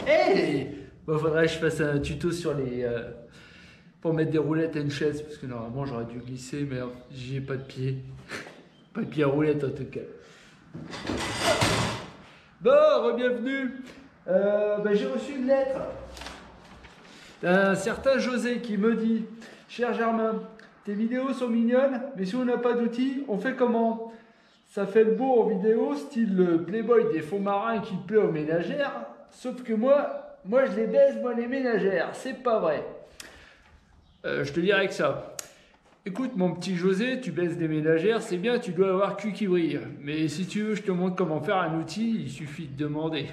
Hey, bon, faudrait que je fasse un tuto sur les pour mettre des roulettes à une chaise, parce que normalement j'aurais dû glisser, mais j'y ai pas de pied. Pas de pied à roulette en tout cas. Bon, bienvenue. J'ai reçu une lettre d'un certain José qui me dit: cher Germain, tes vidéos sont mignonnes, mais si on n'a pas d'outils, on fait comment? Ça fait le beau en vidéo, style le Playboy des fonds marins qui plaît aux ménagères, sauf que moi je les baise, moi les ménagères, c'est pas vrai. Je te dirais que ça. Écoute mon petit José, tu baisses des ménagères, c'est bien, tu dois avoir cul qui brille. Mais si tu veux, je te montre comment faire un outil, il suffit de demander.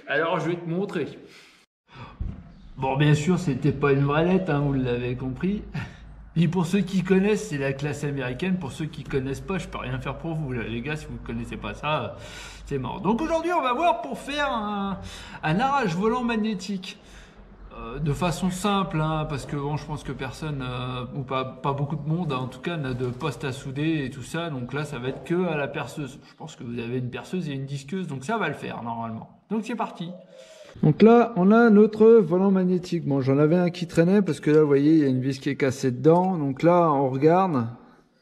Alors je vais te montrer. Bon, bien sûr, c'était pas une vraie lettre, hein, vous l'avez compris. Mais pour ceux qui connaissent, c'est la classe américaine. Pour ceux qui connaissent pas, je peux rien faire pour vous, les gars. Si vous ne connaissez pas ça, c'est mort. Donc aujourd'hui, on va voir pour faire un arrache volant magnétique. De façon simple, hein, parce que bon, je pense que personne, ou pas beaucoup de monde, en tout cas, n'a de poste à souder et tout ça. Donc là, ça va être que à la perceuse. Je pense que vous avez une perceuse et une disqueuse, donc ça va le faire normalement. Donc c'est parti. Donc là, on a notre volant magnétique. Bon, j'en avais un qui traînait parce que là, vous voyez, il y a une vis qui est cassée dedans. Donc là, on regarde,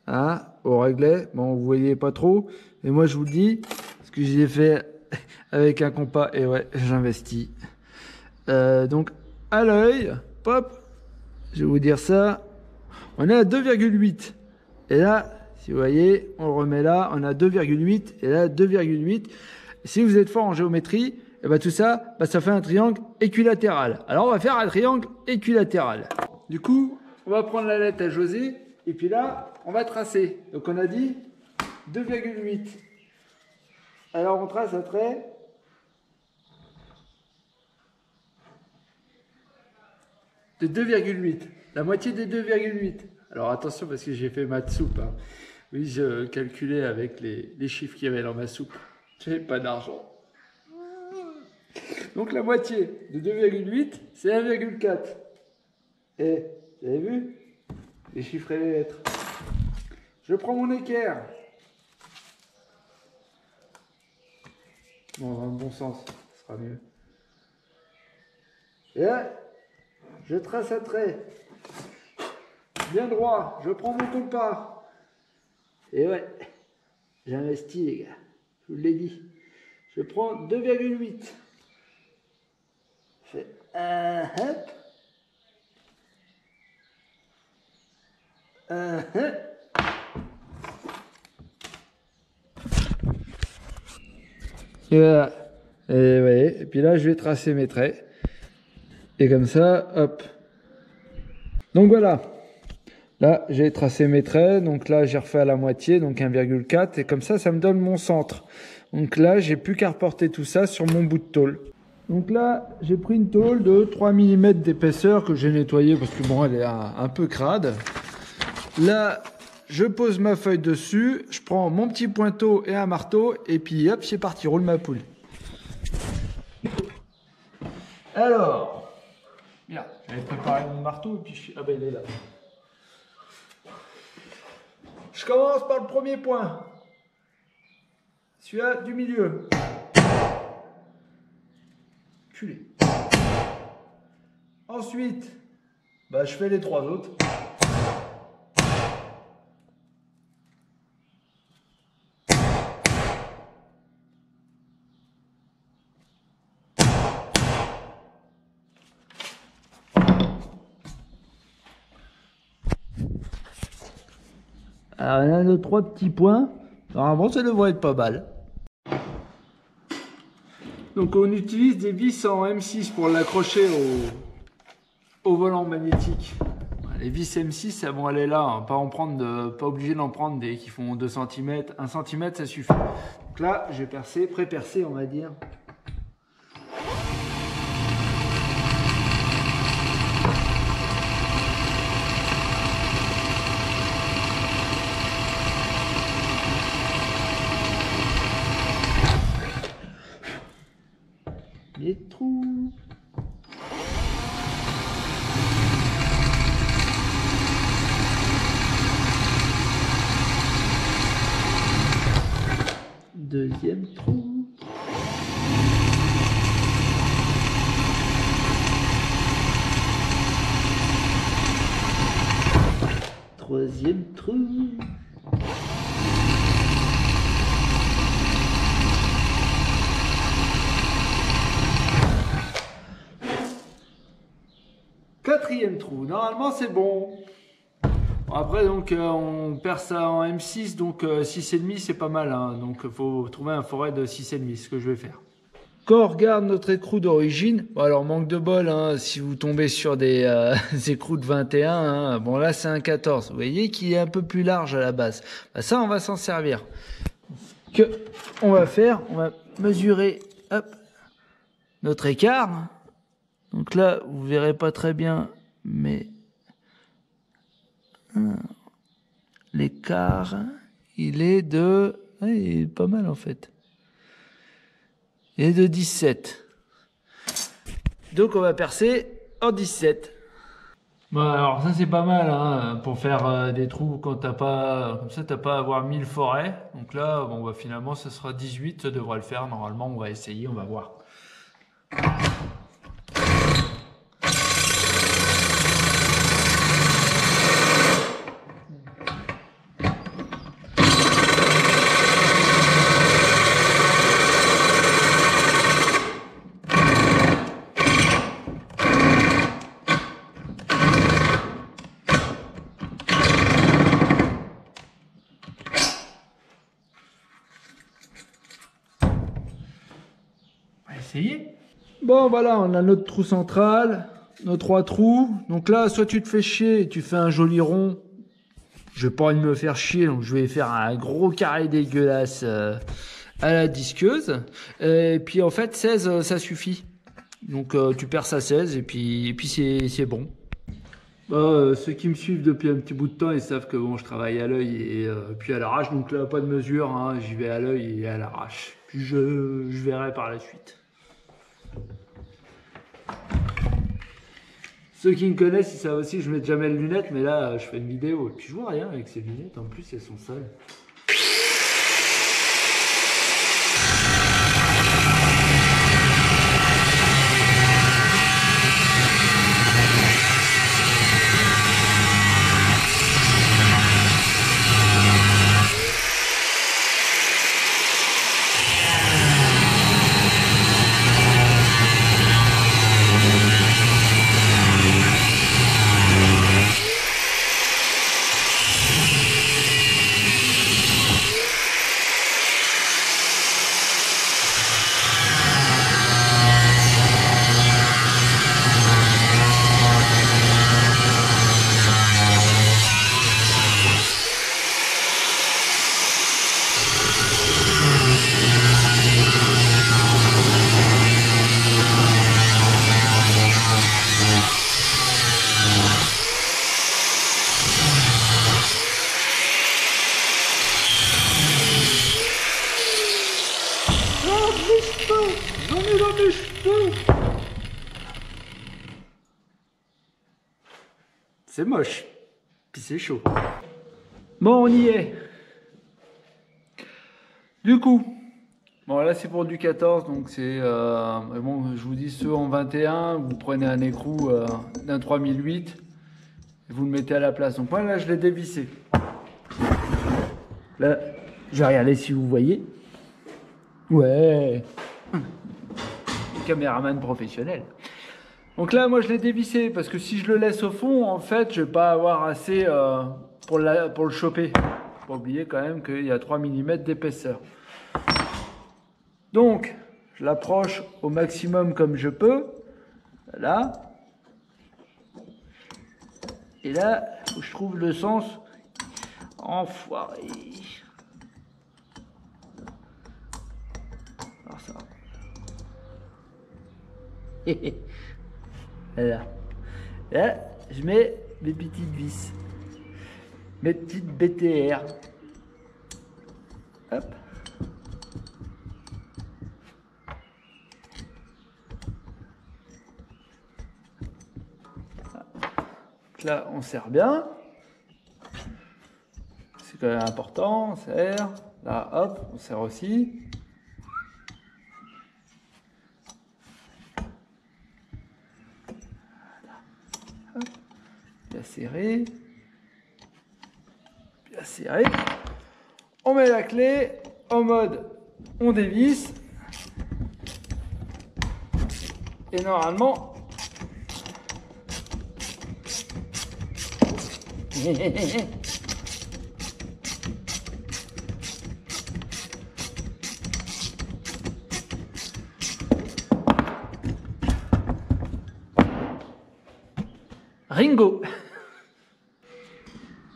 hein, au réglet. Bon, vous voyez pas trop. Et moi, je vous le dis, parce que j'ai fait avec un compas. Et ouais, j'investis. Donc, à l'œil, pop, je vais vous dire ça. On est à 2,8. Et là, si vous voyez, on remet là, on a 2,8. Et là, 2,8. Si vous êtes fort en géométrie, et ben tout ça, ça fait un triangle équilatéral. Alors on va faire un triangle équilatéral. Du coup, on va prendre la lettre à José, et puis là, on va tracer. Donc on a dit 2,8. Alors on trace un trait. De 2,8. La moitié des 2,8. Alors attention parce que j'ai fait ma soupe. Hein. Oui, je calculais avec les chiffres qu'il y avait dans ma soupe. J'avais pas d'argent. Donc la moitié de 2,8, c'est 1,4. Et, vous avez vu? Les chiffres et les lettres. Je prends mon équerre. Bon, dans le bon sens, ce sera mieux. Et là, je trace un trait. Bien droit, je prends mon compas. Et ouais, j'investis les gars, je vous l'ai dit. Je prends 2,8. Je fais un hop. Un hop. Et voilà. Et vous voyez, et puis là, je vais tracer mes traits. Et comme ça, hop. Donc voilà. Là, j'ai tracé mes traits. Donc là, j'ai refait à la moitié, donc 1,4. Et comme ça me donne mon centre. Donc là, j'ai plus qu'à reporter tout ça sur mon bout de tôle. Donc là, j'ai pris une tôle de 3 mm d'épaisseur que j'ai nettoyée parce que bon, elle est un peu crade. Là, je pose ma feuille dessus. Je prends mon petit pointeau et un marteau. Et puis hop, c'est parti, roule ma poule. Alors, bien, j'avais préparé mon marteau et puis ah ben il est là. Je commence par le premier point. Celui-là du milieu. Culé. Ensuite, je fais les 3 autres. Alors, il y a nos 3 petits points. Normalement, ça devrait être pas mal. Donc, on utilise des vis en M6 pour l'accrocher au volant magnétique. Les vis M6, elles vont aller là. Hein. Pas obligé d'en prendre des qui font 2 cm. 1 cm, ça suffit. Donc là, j'ai percé, pré-percé, on va dire. Les trous. Deuxième trou. troisième trou. Quatrième trou, normalement c'est bon. Après donc on perce ça en M6, donc 6,5 c'est pas mal, hein. Donc il faut trouver un forêt de 6,5, ce que je vais faire. Quand on regarde notre écrou d'origine, bon alors manque de bol, hein, si vous tombez sur des écrous de 21, hein, bon là c'est un 14, vous voyez qu'il est un peu plus large à la base. Bah, ça on va s'en servir. Ce que on va faire, on va mesurer hop, notre écart. Donc là vous verrez pas très bien, mais l'écart il est de... Ouais, il est pas mal en fait. Il est de 17. Donc on va percer en 17. Bon alors ça c'est pas mal, hein, pour faire des trous quand t'as pas... Comme ça t'as pas à avoir 1000 forêts. Donc là bon bah finalement ça sera 18, ça devrait le faire. Normalement on va essayer, on va voir. Essayer. Bon voilà, on a notre trou central, nos 3 trous. Donc là, soit tu te fais chier et tu fais un joli rond. Je n'ai pas envie de me faire chier, donc je vais faire un gros carré dégueulasse à la disqueuse. Et puis en fait, 16, ça suffit. Donc tu perces à 16 et puis c'est bon. Ceux qui me suivent depuis un petit bout de temps, ils savent que bon, je travaille à l'œil et puis à l'arrache. Donc là, pas de mesure, hein, j'y vais à l'œil et à l'arrache. Puis je verrai par la suite. Ceux qui me connaissent, ils savent aussi que je mets jamais de lunettes, mais là, je fais une vidéo et puis je vois rien avec ces lunettes. En plus, elles sont sales. J'en ai dans mes cheveux. C'est moche. Puis c'est chaud. Bon, on y est. Du coup, bon là c'est pour du 14, donc c'est... bon, je vous dis ceux en 21, vous prenez un écrou d'un 3008 et vous le mettez à la place. Donc moi là je l'ai dévissé. Là, je vais regarder si vous voyez. Ouais. Caméraman professionnel. Donc là, moi, je l'ai dévissé parce que si je le laisse au fond, en fait, je vais pas avoir assez pour le choper. Faut pas oublier quand même qu'il y a 3 mm d'épaisseur. Donc, je l'approche au maximum comme je peux. Là. Et là, il faut que je trouve le sens. Enfoiré. Alors ça. Voilà. Là, je mets mes petites vis. Mes petites BTR. Hop. Donc là, on serre bien. C'est quand même important, on serre. Là, hop, on serre aussi. Bien serré. serré. On met la clé en mode on dévisse. Et normalement, Ringo.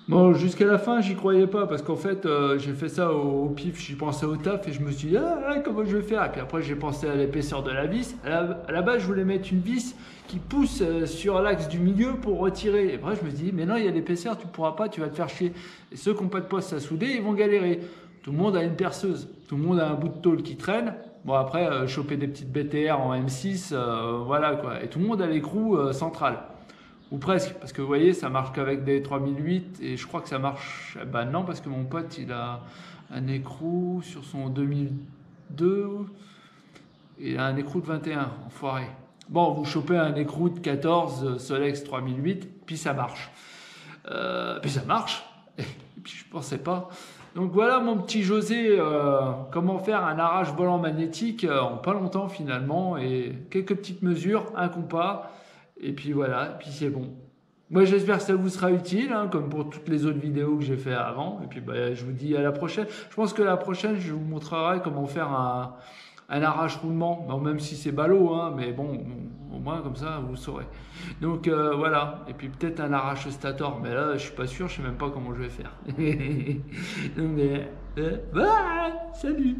Bon, jusqu'à la fin, j'y croyais pas parce qu'en fait, j'ai fait ça au pif, j'y pensais au taf et je me suis dit, comment je vais faire? Et puis après, j'ai pensé à l'épaisseur de la vis. À la base, je voulais mettre une vis qui pousse sur l'axe du milieu pour retirer. Et après, je me suis dit, mais non, il y a l'épaisseur, tu pourras pas, tu vas te faire chier. Et ceux qui n'ont pas de poste à souder, ils vont galérer. Tout le monde a une perceuse, tout le monde a un bout de tôle qui traîne. Bon, après, choper des petites BTR en M6, voilà quoi. Et tout le monde a l'écrou central. Ou presque, parce que vous voyez, ça marche qu'avec des 3008 et je crois que ça marche. Bah non, parce que mon pote il a un écrou sur son 2002, il a un écrou de 21, enfoiré. Bon, vous chopez un écrou de 14 Solex 3008, puis ça marche. Et puis je pensais pas. Donc voilà mon petit José, comment faire un arrache volant magnétique en pas longtemps finalement, et quelques petites mesures, un compas. Et puis voilà, et puis c'est bon. Moi j'espère que ça vous sera utile, hein, comme pour toutes les autres vidéos que j'ai fait avant. Et puis bah, je vous dis à la prochaine. Je pense que la prochaine, je vous montrerai comment faire un arrache roulement. Bon, même si c'est ballot, hein, mais bon, au moins comme ça, vous saurez. Donc voilà, et puis peut-être un arrache stator. Mais là, je suis pas sûr, je sais même pas comment je vais faire. Donc, salut!